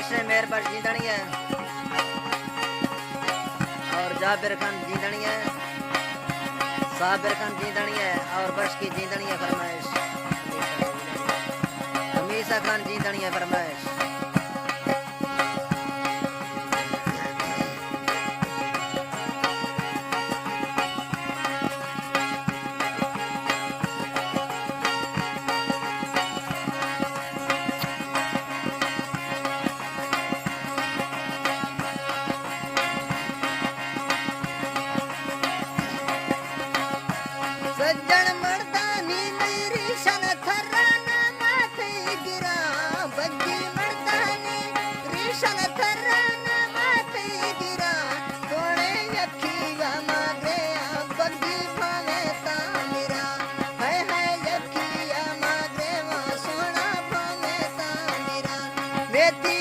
फरमाइश है मेरे पर जीतनी है और जाबिर खान जीतनी है, साबिर खान जीतनी है और बश की जीतनी है फरमाइश, हमीसा खान जीतनी है फरमाइश। सज्जन मर्दानी मेरी शन थर्राना माथे गिरा, बग्गी मर्दानी ऋषण थर्राना माथे गिरा, थोड़े यखीगा मागरे बग्गी भावे तामिरा, है यखिया मागरे वो सोना भावे तामिरा, बेती